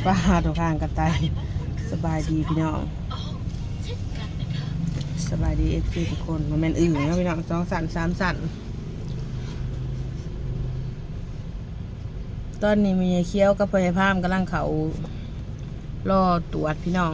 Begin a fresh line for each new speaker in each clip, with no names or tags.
ป้าตัวข้างกันตายสบายดีพี่น้องสบายดีFCทุกคนมันแม่นอึ่งนะพี่น้อง2 สั่น3 สั่นตอนนี้มีเคี้ยวกับพยาพามกำลังเขารอตรวจพี่น้อง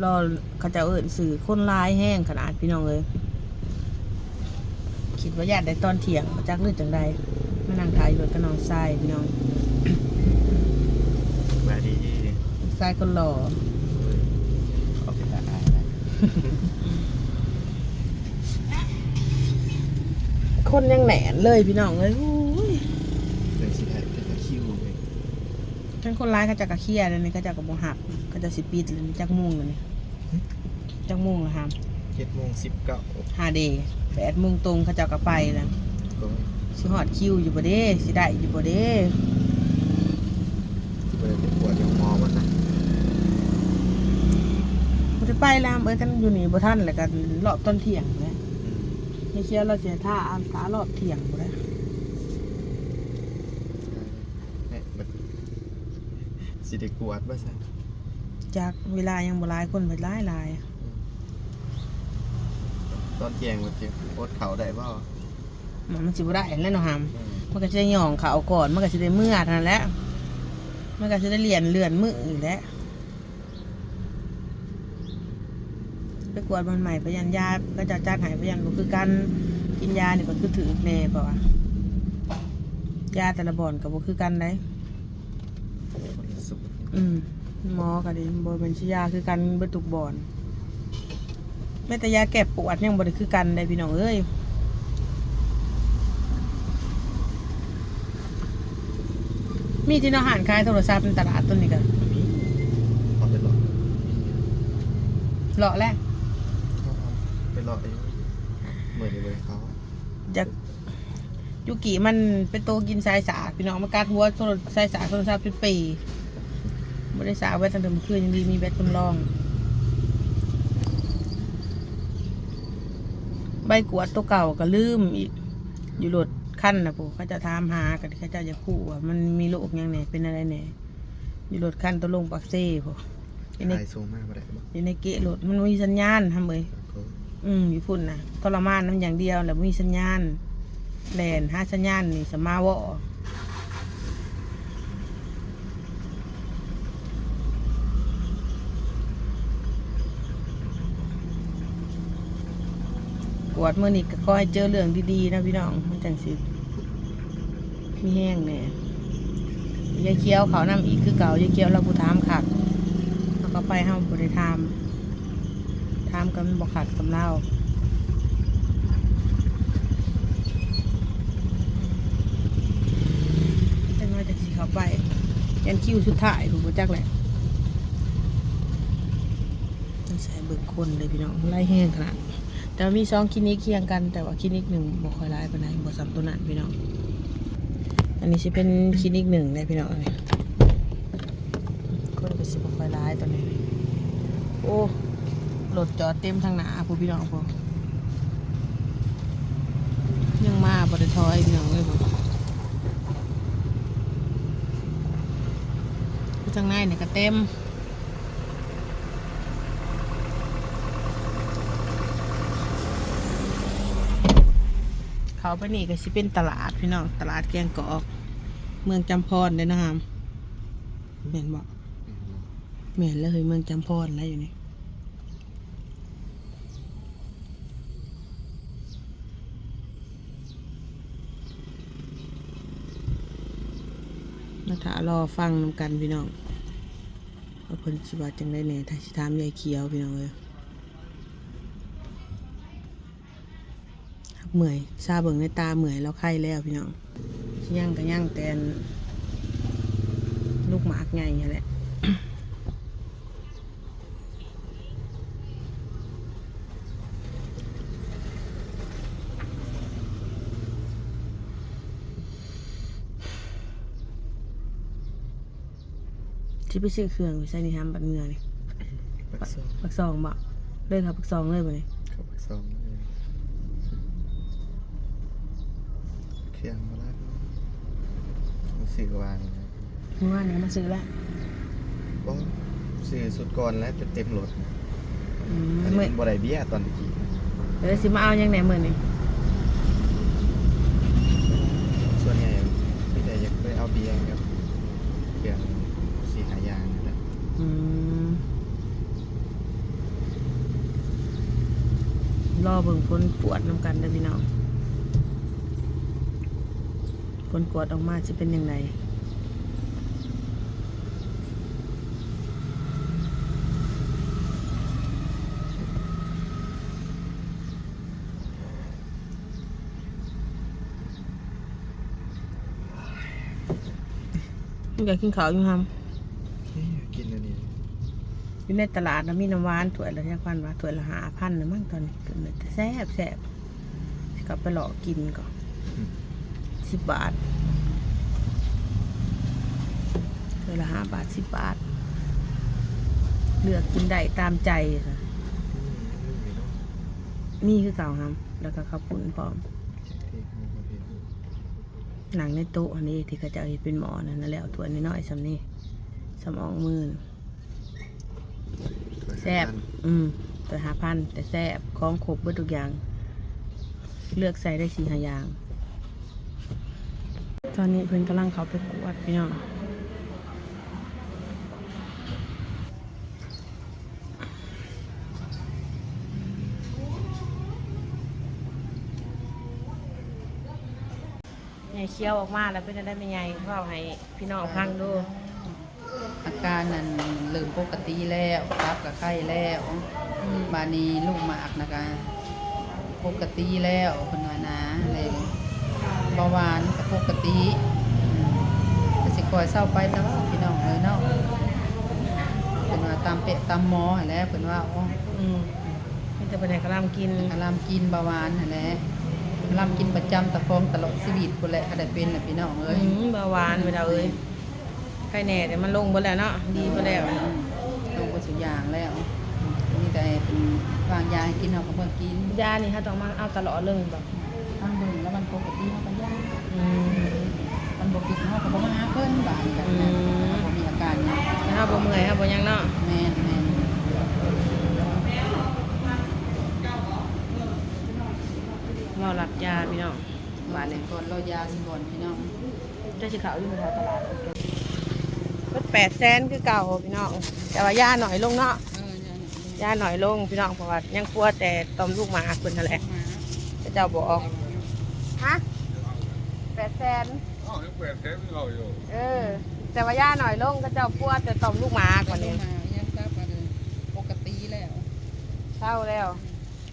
รอเขาจะสื่อคนร้ายแห้งขนาดพี่น้องเลยคิดว่าญาติได้ตอนเที่ยงมาจากเรื่องจังใดมานั่งถ่ายรถกับน้องทรายพี่น้อง
สบายดี
ทรายคนหล่อ
เขาเป็นตาอายนะ
คนยังแหนนเลยพี่น้องเลยอุ้ย
เลยสิได้เป็นตะคิวเลย
ฉันคนร้ายเขาจะกระเคียเลยนี่เขาจะกระโบหักเขาจะสิปิดเลยจักมุ่งเลยนี่จักมุ่งละฮะ
7:19
5 เดย์ 8 โมงตรงเขาจะกระไปแล้ว
ก็
สิหอดคิวอยู่บ่เด้สิได้อยู่บ่เด้
ไปปวดยังมอมันนะ
บ่ได้ไปแล้วกันอยู่นี่บ่ทันแล้วกันรอบตอนเที่ยงนะไม่เชื่อเราจะท่าอ่านตารอบเที่ยงบ่ได้
เนี่ยมันสิได้กวดบ่ซะ
จากเวลายังบ่หลายคนไปหลาย
ตอนเที่ยงมันจะโคตรเขาได้บ่
มันสิบ่ได้แล้วเนาะหามมันก็จะได้หย่องเขาก่อนมันก็สิได้เมื่อเท่านั้นแหละมันก็สิได้เลื่อนมื้ออีกแล้วไปกวดมันใหม่พยัญยาก็จะจัดให้พยัญบ่คือกันกินยานี่ก็คือถือแน่เพราะว่ายาแต่ละบ่อนก็บ่คือกันได้
คนละสุด
หมอก็ดิบ่เป็นสิยาคือกันเบิดทุกบ่อนแม้แต่ยาแก้ปวดยังบ่ได้คือกันได้พี่น้องเอ้ยมีที่อาหารขายโทรศัพท์ในตลาดต้นนี้ก็
มีเอาไปหลอก
เลาะแหละ
ไปหลอกเองเหมือนเลยเขา
จากยุกิมันเป็นโตกินสายสาพี่น้องมากัดหัวโทรสายสาโทรศัพท์เป็นปีบ่ได้สาไว้ตั้งแต่เมื่อคืนยังดีมีแบตทดลองใบกวดตัวเก่าก็ลืมอีกอยู่รถขั้นนะปู่เขาจะถามหากันเขาจะคู่ว่ามันมีโรคยังไงเป็นอะไรแหน่อยู่รถขั้นตัวลงปักเซ่ปู่อยู่ใน
ขายสูงมากบ่ได้บ่
อยู่ในเกะรถมันมีสัญญาณทำเลย
ก็
อยู่พุ่นนะทรมานน้ำอย่างเดียวแล้วมีสัญญาณแลนหาสัญญาณนี่สมาวะกวดมือนี่ก็ขอให้เจอเรื่องดีๆนะพี่น้องมันจังสิมีแห้งเนี่ยยายเคี้ยวเขานำอีกคือเก่ายายเคี้ยวเราบูถามขัดเราก็ไปห้ามบริธามถามกันบอกขัดกับเราจังว่าจะสิเขาไปยันคิวสุดท้ายผมจักแหละต้องใส่เบิกคนเลยพี่น้องไล่แห้งขนาดแต่มี2 คลินิกเคียงกันแต่ว่าคลินิก 1บ่ค่อยร้ายปานใดบ่ซ้ำตัวนั้นพี่น้องอันนี้สิเป็นคลินิก 1ได้พี่น้องคนก็สิบ่ค่อยร้ายตัวนี้โอ้รถจอดเต็มทางหน้าผู้พี่น้องพวกยังมาบ่ได้ถอยพี่น้องเอ้ยบ่ทางในนี่ก็เต็มเขาไปนี่ก็สิเป็นตลาดพี่น้องตลาดแกงกอกเมืองจำพรเลยนะครับแม่นบอกแม่นแล้วเฮ้ยเมืองจำพรแล้วอยู่นี่มาถารอฟังนำกันพี่น้องว่าเพิ่นสิว่าจังได๋แหน่ถ้าสิถามยายเขียวพี่น้องเอ้ยเมื่อยซาเบิ่งในตาเมื่อยแล้วไข้แล้วพี่น้องย่างก็ย่างแต่ลูกหมากไงอย่างแหละที่ไปซื้อเครื่องใส่ในทำบัดเมื่อนี่
ปักซอง
ปักซองบ่เลยครับปักซองเลยบ่นี่
เขาปักซองเลยเครื่องมาแล้วรู้สึกว่านะ
เมื่อวานนี้มาซื้อแล้ว
เ บ่ซื้อสุดก่อนแล้วเต็มรถอัน
มื้
นี้
อ
บ่ได้เบี้ยตอนกี้
สิมาเอายังไหนมื้อนี้
ส่วนใหญ่มีแต่อยากไปเอาเบียร์กับเครื่อง4-5อย่างนั่นแหละ
อืมรอเบิ่งผลกวดนำกันเด้อพี่น้องผลกวดออกมาสิเป็นยังไงอยากกินข้าวอยู่ฮัม
กินอันนี้
อยู่ในตลาดแล้วมีน้ำหวานถ้วยละ1,000 บาทถ้วยละ5,000นะมั้งตอนนี้กินเลยแต่แซ่บสิกลับไปหลอกกินก่อน10 บาทถ้วยละ5 บาท10 บาทเลือกกินได้ตามใจค่ะมีคือเก่าฮัมแล้วก็ข้าวปุ้นพร้อมหนังในโต๊ะอันนี้ที่เขาจะเอาเฮ็ดเป็นหมอนั่นแหละเอาถ้วยน้อยๆสำนี้สำอองมือน่ะแซ่บตัว5,000แต่แซ่บของครบเบิดทุกอย่างเลือกใส่ได้4-5อย่างตอนนี้เพิ่นกำลังเขาไปกวดพี่น้องใหญ่เคี้ยวออกมาแล้วเป็นจะได้ไม่ใหญ่เฝ้าให้พี่น้องฟังดู
อาการนั้นเริ่มปกติแล้วรับกับไข้แล้วบานี้ลูกหมากนะคะปกติแล้วคนว่านะเลยเบาหวานก็ปกติก็สิคอยเศร้าไปแต่ว่าพี่น้องเลยเนาะเป็นว่าตามเปะตามหมอหั่นแหล้วเป็นว่าอ๋อ
มีแต่เป็นไหนกระลำกิน
อารามกินเบาหวานหั่นแหละอารามกินประจำตะฟองตลอดชีวิตพุ่นแหละก็ได้เป็นน่ะพี่น้องเอ้ย
เบาหวานไปแล้วเอ้ยไข้แน่เดี๋ยวมันลงไปแล้วเนาะดีไปแล้ว
ลงไปสุดอย่างแล้วมีแต่เป็นวางยาให้กินเอาก็เพิ่งกิน
ยานี่ถ้าต้องมาเอาตลอดเลยแบบ
ทางเบิ่งแล้วมันปกติเฮาก็ยากมันบ่ปิดเฮาก็บ่มาหาเพิ่นบาดนี้ก็บ่มีอาการหยัง
ถ้าบ่เมื่อยถ้าบ่หยังเนาะ
แม่น
เราหลับยาพี่น้อง
บาดนี้ก่อนเรายาสิก่อนพี่น้อง
จะสิเขาอยู่ในตลาดก็800,000คือเก่าพี่น้องแต่ว่ายาหน่อยลงเนาะยาหน่อยลงพี่น้องเพราะว่ายังกลัวแต่ต้มลูกหมาเพิ่นนั่นแหละเจ้าบอกฮะ800,000
อ้าวยังเปิดเทปเราอยู่
แต่ว่ายาหน่อยลงก็เจ้ากลัวแต่ต้มลูกหมากว่านี้
มายังกลับมาเลยปกติแล้ว
เศร้าแล้ว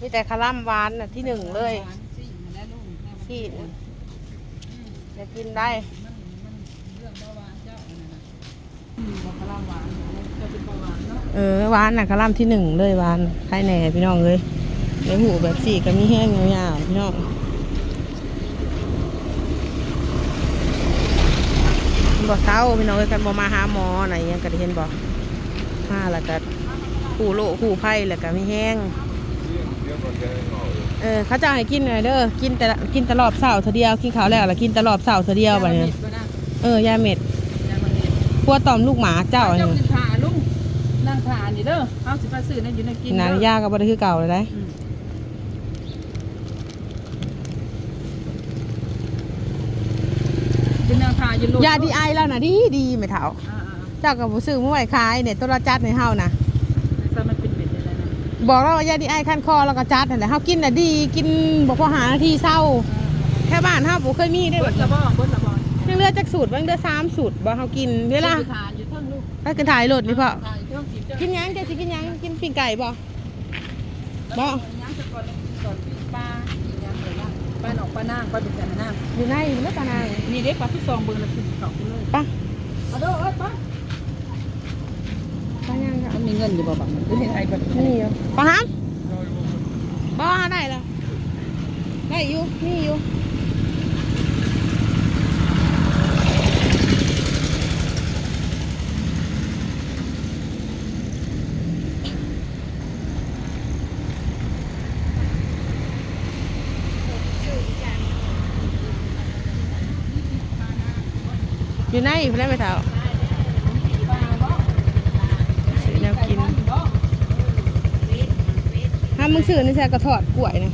มีแต่คาร่ำหวานน่ะที่1เลยที่จะกินได้
เรื่องเบาหวานเจ้าอันนั้นน่ะบ่กะลาหวานจะเป็นเบาหวานเนาะ
หวานน่ะคาร่ำที่1เลยหวานไข่แหน่พี่น้องเลยในหูแบบสี่ก็มีแห้งยาวๆพี่น้องบอกเศร้าพี่น้องเลยกันบอมาหาหมอไหนยังก็ได้เห็นบอกมาแล้วก็ขู่โลขู่ไผ่แล้วก็มีแห้ง
เดี๋ยวก็แค่เราอยู่
เขาจะให้กินหน่อยเด้อกินตลอดเสาร์เท่าเดียวกินข้าวแล้วกินตลอดเสาร์เท่าเดียวแบบนี้ยาเม็ดพวกต่อมลูกหมาเจ้า
เจ้า
เนี่ย
ผ่าลุงนั่งผ่านี่เด้อเอาสิไปซื้อนั่นอยู่ในกิน
นานยาก็บ่ได้คือเก่าเลยได้
เป็นนางผ่าอยู่ลุง
ยาดีไอแล้วนะดีไม่เท่าเจ้ากับผู้ซื้อเมื่อไหร่ขายเนี่ยตัวละจัดในเฮานะ
ซะมันเป็นเบ็ดอะไรนะ
บอกแล้วว่ายาดีไอคันคอแล้วก็จัดนั่นแหละเฮากินน่ะดีกินบอกพอหานาทีเศร้าแค่บ้านเฮาบ่เคยมีได้
เบิ
แบ
ด
บ
ละบ่เบิดละบ่
ยังเหลือจักสูตรบางเดือ3สูตรบ่เฮากินเวลา
ผ่าอยู่เทิงลูก
ไปกันถ่ายรถนี่พ่อ
ผ่าอยู่เทิงกินเจ้า
กินหยังจะสิกินหยังกินปิ้งไก่บ่
บ่ยังจะก่อนปลาอีหยังเลยล่ะปลาหนองปลานางปลาดุกแต่นาง
อยู่ในเมื่อตานาง
นี่เด็กปลาที่ซองเบิ่งแล้วคือเข้าไปเลย
ปะ
เอาเด้อเอ้ยปลา
ปะยังค่ะ
มันมีเงินอยู่บ่บักมันคือเห็นไอ้บ่
นี่อยู่ปะหามบ่ได้แล้วได้อยู่นี่อยู่อยู่ในเพิ่นได้ไปเท่า
ปลาบ่
มึงซื้อนี่แซ่กระทอดกล้วยนะ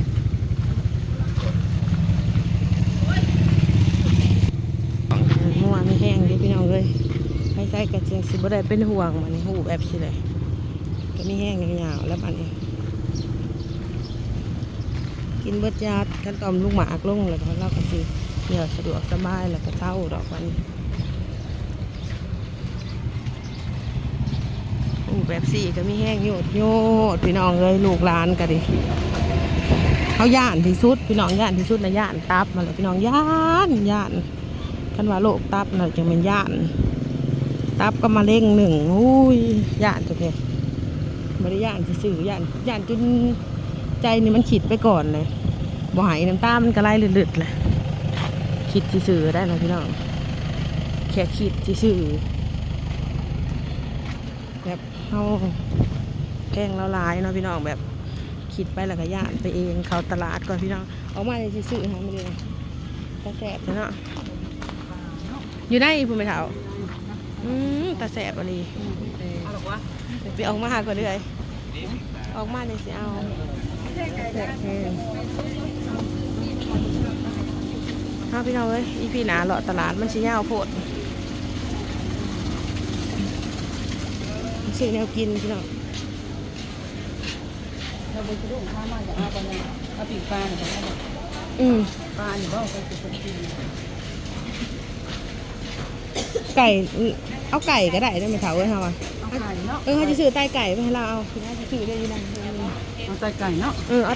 ห่วงแห้งดิพี่น้องเลยไปใส่กระเจียงสิบ่ได้เป็นห่วงมันหูแบบสิเลยก็มีแห้งยาวๆแล้วมันกินเบิดยากันต่อมลูกหมากลงแล้วก็เราก็สิเหี่ยวสะดวกสบายแล้วก็เศร้าดอกมันหูแบบสี่ก็มีแห้งโยดพี่น้องเลยลูกหลานก็ดิเขาย่านที่สุดพี่น้องย่านที่สุดนะย่านตับมาเลยพี่น้องย่านคันว่าโรคตับน่ะจึงเป็นย่านตับก็มาเร่งหนึ่งอุ้ยย่านจังเลยบริย่านที่สื่อย่านจนใจนี่มันขีดไปก่อนเลยบ่หายน้ำตามันก็ไล่เลือดๆเลยคิดที่สื่อได้นะพี่น้องแค่คิดที่สื่อแบบเขาแพงละลายเนาะพี่น้องแบบคิดไปแล้วก็ย่านไปเองเขาตลาดก่อนพี่น้องออกมาเลยที่สื่อหาไม่ได้ตาแสบเนาะอยู่ได้พูดไม่เท่าตาแสบอะไรเอาหรอวะไปออกมาหาก่อนเลยออกมาเลยสิเอาพี่น้องเอ้ยอีพี่หนาเลาะตลาดมันชิ้นยาวโพดซื้อแนวกินพี่น้อง
เราไปซื้อของข้าวมาจากอาปนเอาปีกปลาเนี่ยปลาอยู่บ้างไปซื้อคนกิน
ไก่เอาไก่ก็ได้ได้ไหมเถาเอ้ยเฮาอ่ะ
เอาไก่เนาะ
เขาจะซื้อไตไก่ไปให้เราเอาคือเขาจะซื้อได้ยังไง
เอาไก่เนาะ
เอา